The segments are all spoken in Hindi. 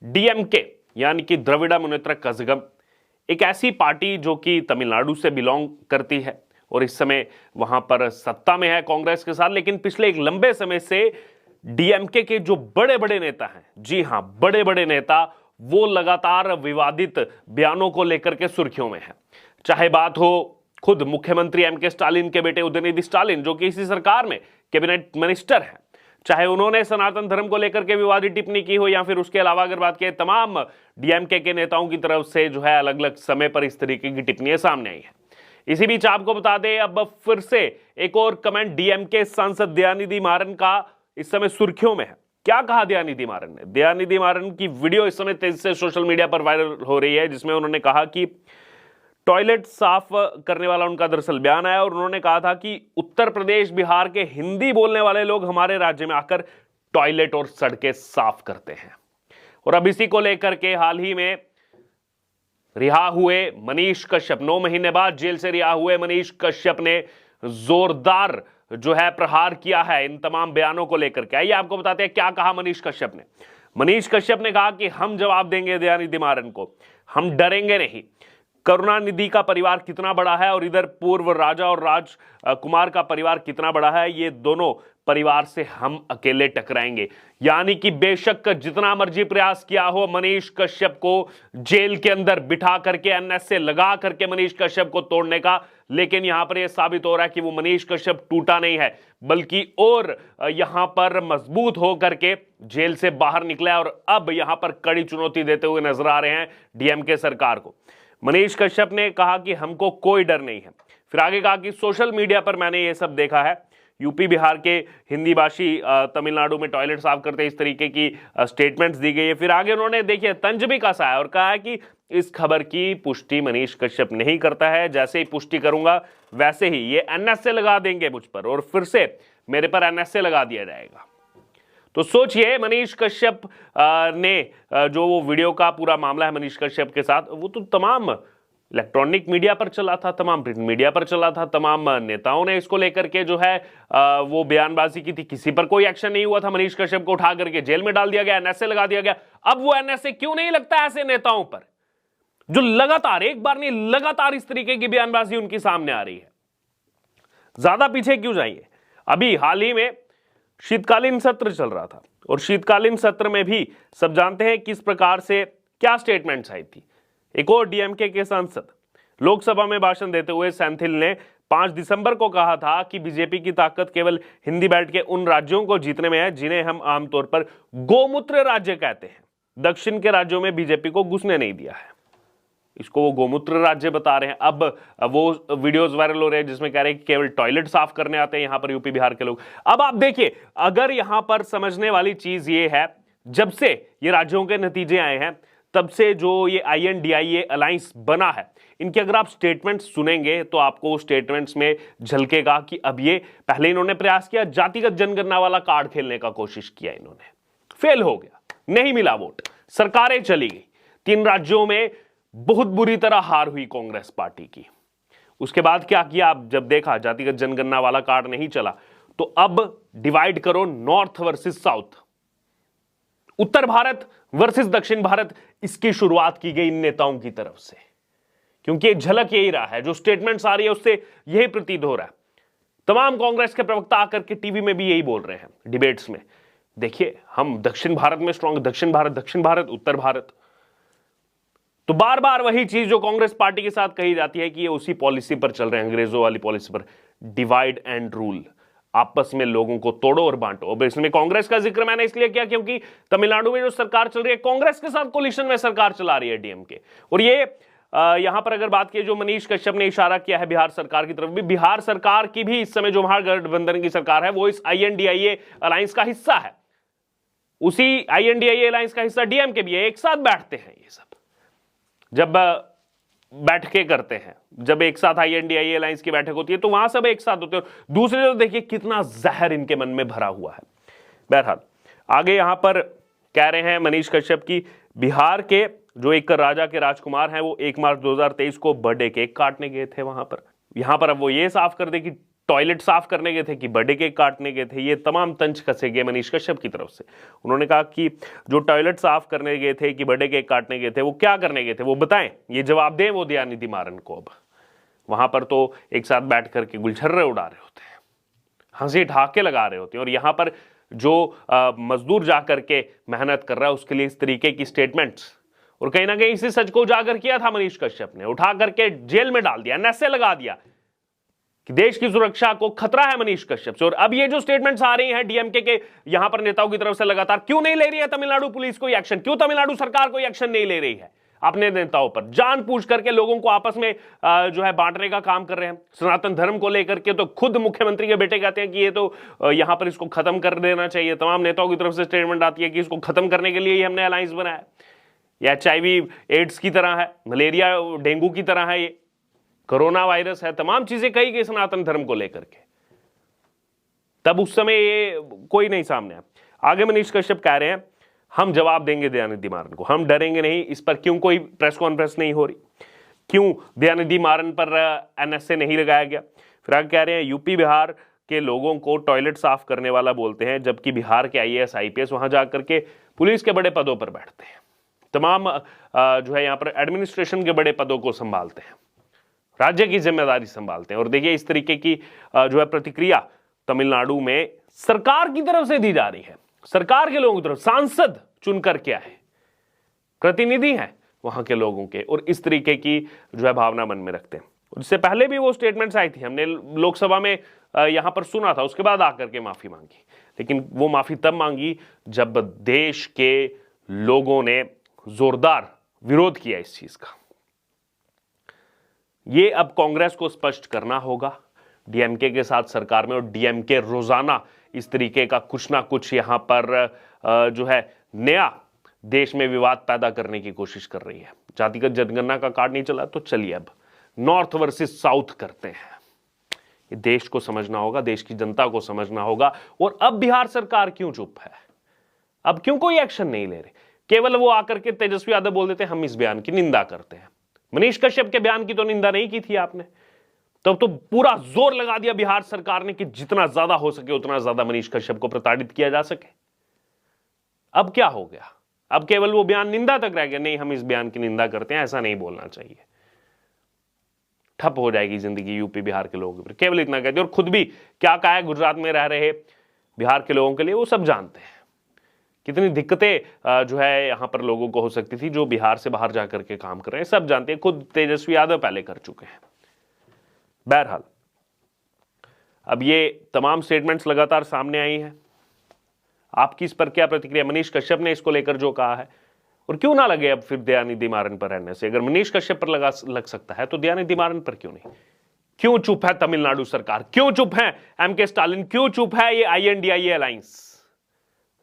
डीएमके यानी कि द्रविड़ मुनेत्र कझगम एक ऐसी पार्टी जो कि तमिलनाडु से बिलोंग करती है और इस समय वहां पर सत्ता में है कांग्रेस के साथ, लेकिन पिछले एक लंबे समय से डीएमके के जो बड़े बड़े नेता हैं, जी हां बड़े बड़े नेता, वो लगातार विवादित बयानों को लेकर के सुर्खियों में है। चाहे बात हो खुद मुख्यमंत्री एमके स्टालिन के बेटे उदयनिधि स्टालिन जो कि इसी सरकार में कैबिनेट मिनिस्टर हैं, चाहे उन्होंने सनातन धर्म को लेकर के विवादित टिप्पणी की हो, या फिर उसके अलावा अगर बात करें तमाम डीएमके के नेताओं की तरफ से जो है अलग अलग समय पर इस तरीके की टिप्पणियां सामने आई है। इसी बीच आपको बता दें, अब फिर से एक और कमेंट डीएमके सांसद दयानिधि मारन का इस समय सुर्खियों में है। क्या कहा दयानिधि मारन ने? दयानिधि मारन की वीडियो इस समय तेजी से सोशल मीडिया पर वायरल हो रही है, जिसमें उन्होंने कहा कि टॉयलेट साफ करने वाला उनका दरअसल बयान आया और उन्होंने कहा था कि उत्तर प्रदेश बिहार के हिंदी बोलने वाले लोग हमारे राज्य में आकर टॉयलेट और सड़कें साफ करते हैं। और अब इसी को लेकर के हाल ही में रिहा हुए मनीष कश्यप, 9 महीने बाद जेल से रिहा हुए मनीष कश्यप ने जोरदार जो है प्रहार किया है इन तमाम बयानों को लेकर के। आइए आपको बताते हैं क्या कहा मनीष कश्यप ने। मनीष कश्यप ने कहा कि हम जवाब देंगे दयानिधि मारन को, हम डरेंगे नहीं। करुणानिधि का परिवार कितना बड़ा है और इधर पूर्व राजा और राज कुमार का परिवार कितना बड़ा है, ये दोनों परिवार से हम अकेले टकराएंगे। यानी कि बेशक जितना मर्जी प्रयास किया हो मनीष कश्यप को जेल के अंदर बिठा करके एनएसए लगा करके मनीष कश्यप को तोड़ने का, लेकिन यहां पर यह साबित हो रहा है कि वो मनीष कश्यप टूटा नहीं है, बल्कि और यहां पर मजबूत होकर के जेल से बाहर निकला है और अब यहां पर कड़ी चुनौती देते हुए नजर आ रहे हैं डीएमके सरकार को। मनीष कश्यप ने कहा कि हमको कोई डर नहीं है। फिर आगे कहा कि सोशल मीडिया पर मैंने ये सब देखा है, यूपी बिहार के हिंदी भाषी तमिलनाडु में टॉयलेट साफ करते इस तरीके की स्टेटमेंट्स दी गई है। फिर आगे उन्होंने देखिए तंज भी कसा है और कहा है कि इस खबर की पुष्टि मनीष कश्यप नहीं करता है, जैसे ही पुष्टि करूंगा वैसे ही ये एनएसए लगा देंगे मुझ पर और फिर से मेरे पर एनएसए लगा दिया जाएगा। तो सोचिए मनीष कश्यप ने जो वो वीडियो का पूरा मामला है मनीष कश्यप के साथ, वो तो तमाम इलेक्ट्रॉनिक मीडिया पर चला था, तमाम प्रिंट मीडिया पर चला था, तमाम नेताओं ने इसको लेकर के जो है वो बयानबाजी की थी। किसी पर कोई एक्शन नहीं हुआ था। मनीष कश्यप को उठा करके जेल में डाल दिया गया, एनएसए लगा दिया गया। अब वो एनएसए क्यों नहीं लगता ऐसे नेताओं पर जो लगातार, एक बार नहीं लगातार इस तरीके की बयानबाजी उनकी सामने आ रही है? ज्यादा पीछे क्यों जाइए, अभी हाल ही में शीतकालीन सत्र चल रहा था और शीतकालीन सत्र में भी सब जानते हैं किस प्रकार से क्या स्टेटमेंट्स आई थी। एक और डीएमके के सांसद लोकसभा में भाषण देते हुए सेंथिल ने 5 दिसंबर को कहा था कि बीजेपी की ताकत केवल हिंदी बेल्ट के उन राज्यों को जीतने में है जिन्हें हम आमतौर पर गोमूत्र राज्य कहते हैं। दक्षिण के राज्यों में बीजेपी को घुसने नहीं दिया है, इसको वो गोमूत्र राज्य बता रहे हैं। अब वो वीडियोस वायरल हो रहे हैं जिसमें कह रहे हैं कि केवल टॉयलेट साफ करने आते हैं यहां पर यूपी बिहार के लोग। अब आप देखिए, अगर यहां पर समझने वाली चीज ये है, जब से ये राज्यों के नतीजे आए हैं तब से जो ये INDIA अलायंस बना है, इनके अगर आप स्टेटमेंट सुनेंगे तो आपको स्टेटमेंट्स में झलकेगा कि अब ये पहले इन्होंने प्रयास किया जातिगत जनगणना वाला कार्ड खेलने का कोशिश किया, इन्होंने फेल हो गया, नहीं मिला वोट, सरकारें चली गई। 3 राज्यों में बहुत बुरी तरह हार हुई कांग्रेस पार्टी की। उसके बाद क्या किया, आप जब देखा जातिगत जनगणना वाला कार्ड नहीं चला तो अब डिवाइड करो नॉर्थ वर्सेस साउथ, उत्तर भारत वर्सेस दक्षिण भारत, इसकी शुरुआत की गई इन नेताओं की तरफ से। क्योंकि झलक यही रहा है, जो स्टेटमेंट्स आ रही है उससे यही प्रतीत हो रहा है। तमाम कांग्रेस के प्रवक्ता आकर के टीवी में भी यही बोल रहे हैं डिबेट्स में, देखिए हम दक्षिण भारत में स्ट्रांग, दक्षिण भारत उत्तर भारत। तो बार बार वही चीज जो कांग्रेस पार्टी के साथ कही जाती है कि ये उसी पॉलिसी पर चल रहे हैं, अंग्रेजों वाली पॉलिसी पर, डिवाइड एंड रूल, आपस में लोगों को तोड़ो और बांटो। अब इसमें कांग्रेस का जिक्र मैंने इसलिए किया क्योंकि तमिलनाडु में जो सरकार चल रही है कांग्रेस के साथ कोलिशन में सरकार चला रही है डीएमके। और ये यहां पर अगर बात की, जो मनीष कश्यप ने इशारा किया है बिहार सरकार की तरफ भी, बिहार सरकार की भी इस समय जो महागठबंधन की सरकार है वो इस INDIA अलायंस का हिस्सा है, उसी INDIA अलायंस का हिस्सा डीएमके भी है। एक साथ बैठते हैं ये सब, जब बैठकें करते हैं, जब एक साथ INDIA अलायंस की बैठक होती है तो वहां सब एक साथ होते हैं। दूसरे जो देखिए कितना जहर इनके मन में भरा हुआ है। बहरहाल आगे यहां पर कह रहे हैं मनीष कश्यप की बिहार के जो एक राजा के राजकुमार हैं वो 1 मार्च 2023 को बर्थडे केक काटने गए थे वहां पर। यहां पर अब वो ये साफ कर दे कि टॉयलेट साफ करने गए थे कि बर्थडे केक काटने गए थे, ये तमाम तंज कसे गए मनीष कश्यप की तरफ से। उन्होंने कहा कि जो टॉयलेट साफ करने गए थे कि बर्थडे केक काटने गए थे, वो क्या करने गए थे वो बताएं, ये जवाब दें वो दयानिधि मारन को। अब वहां पर तो एक साथ बैठ करके गुलछर्रे उड़ा रहे होते हैं, हंसी ठहाके लगा रहे होते हैं, और यहां पर जो मजदूर जाकर के मेहनत कर रहा है उसके लिए इस तरीके की स्टेटमेंट्स, और कहीं ना कहीं इसी सच को उजागर किया था मनीष कश्यप ने, उठा करके जेल में डाल दिया, एनएसए लगा दिया कि देश की सुरक्षा को खतरा है मनीष कश्यप से। और अब ये जो स्टेटमेंट्स आ रही हैं डीएमके के यहां पर नेताओं की तरफ से लगातार, क्यों नहीं ले रही है तमिलनाडु पुलिस कोई एक्शन, क्यों तमिलनाडु सरकार कोई एक्शन नहीं ले रही है अपने नेताओं पर? जानबूझ करके लोगों को आपस में जो है बांटने का काम कर रहे हैं। सनातन धर्म को लेकर के तो खुद मुख्यमंत्री के बेटे कहते हैं कि ये तो यहां पर इसको खत्म कर देना चाहिए। तमाम नेताओं की तरफ से स्टेटमेंट आती है कि इसको खत्म करने के लिए ही हमने अलायंस बनाया। यह HIV एड्स की तरह है, मलेरिया डेंगू की तरह है, ये कोरोना वायरस है, तमाम चीजें कही गई सनातन धर्म को लेकर के। तब उस समय ये कोई नहीं सामने आया। आगे मनीष कश्यप कह रहे हैं हम जवाब देंगे दयानिधि मारन को, हम डरेंगे नहीं। इस पर क्यों कोई प्रेस कॉन्फ्रेंस नहीं हो रही, क्यों दयानिधि मारन पर NSA नहीं लगाया गया? फिर आगे कह रहे हैं यूपी बिहार के लोगों को टॉयलेट साफ करने वाला बोलते हैं, जबकि बिहार के IAS IPS वहां जाकर के पुलिस के बड़े पदों पर बैठते हैं, तमाम जो है यहाँ पर एडमिनिस्ट्रेशन के बड़े पदों को संभालते हैं, राज्य की जिम्मेदारी संभालते हैं। और देखिए इस तरीके की जो है प्रतिक्रिया तमिलनाडु में सरकार की तरफ से दी जा रही है, सरकार के लोगों की तरफ। सांसद चुन कर के आए, प्रतिनिधि हैं वहां के लोगों के, और इस तरीके की जो है भावना मन में रखते हैं। इससे पहले भी वो स्टेटमेंट्स आई थी, हमने लोकसभा में यहां पर सुना था, उसके बाद आकर के माफी मांगी। लेकिन वो माफी तब मांगी जब देश के लोगों ने जोरदार विरोध किया इस चीज का। ये अब कांग्रेस को स्पष्ट करना होगा डीएमके के साथ सरकार में, और डीएमके रोजाना इस तरीके का कुछ ना कुछ यहां पर जो है नया देश में विवाद पैदा करने की कोशिश कर रही है। जातिगत जनगणना का कार्ड नहीं चला तो चलिए अब नॉर्थ वर्सेस साउथ करते हैं। ये देश को समझना होगा, देश की जनता को समझना होगा। और अब बिहार सरकार क्यों चुप है, अब क्यों कोई एक्शन नहीं ले रही? केवल वो आकर के तेजस्वी यादव बोल देते हैं हम इस बयान की निंदा करते हैं। मनीष कश्यप के बयान की तो निंदा नहीं की थी आपने, तब तो पूरा जोर लगा दिया बिहार सरकार ने कि जितना ज्यादा हो सके उतना ज्यादा मनीष कश्यप को प्रताड़ित किया जा सके। अब क्या हो गया? अब केवल वो बयान निंदा तक रह गया। नहीं, हम इस बयान की निंदा करते हैं, ऐसा नहीं बोलना चाहिए, ठप हो जाएगी जिंदगी यूपी बिहार के लोगों पर। केवल इतना कहते, और खुद भी क्या कहा है गुजरात में रह रहे बिहार के लोगों के लिए, वो सब जानते हैं कितनी दिक्कतें जो है यहां पर लोगों को हो सकती थी जो बिहार से बाहर जाकर के काम कर रहे हैं, सब जानते हैं। खुद तेजस्वी यादव पहले कर चुके हैं। बहरहाल अब ये तमाम स्टेटमेंट्स लगातार सामने आई हैं, आपकी इस पर क्या प्रतिक्रिया? मनीष कश्यप ने इसको लेकर जो कहा है, और क्यों ना लगे अब फिर दयानिधि मारन पर रहने से? अगर मनीष कश्यप पर लग सकता है तो दयानिधि मारन पर क्यों नहीं? क्यों चुप है तमिलनाडु सरकार, क्यों चुप है MK स्टालिन, क्यों चुप है ये INDIA अलायंस?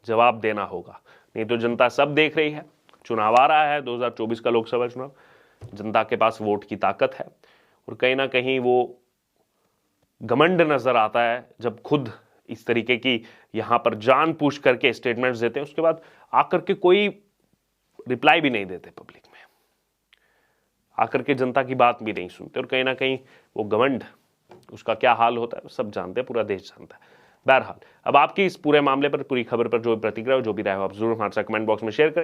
जवाब देना होगा, नहीं तो जनता सब देख रही है। चुनाव आ रहा है, 2024 का लोकसभा चुनाव, जनता के पास वोट की ताकत है, और कहीं ना कहीं वो घमंड नजर आता है जब खुद इस तरीके की यहां पर जान पूछ करके स्टेटमेंट्स देते हैं, उसके बाद आकर के कोई रिप्लाई भी नहीं देते पब्लिक में, आकर के जनता की बात भी नहीं सुनते, और कहीं ना कहीं वो घमंड, उसका क्या हाल होता है सब जानते हैं, पूरा देश जानता है। बहरहाल अब आपकी इस पूरे मामले पर, पूरी खबर पर जो प्रतिक्रिया हो, जो भी राय हो, आप जरूर हमारे साथ कमेंट बॉक्स में शेयर करें।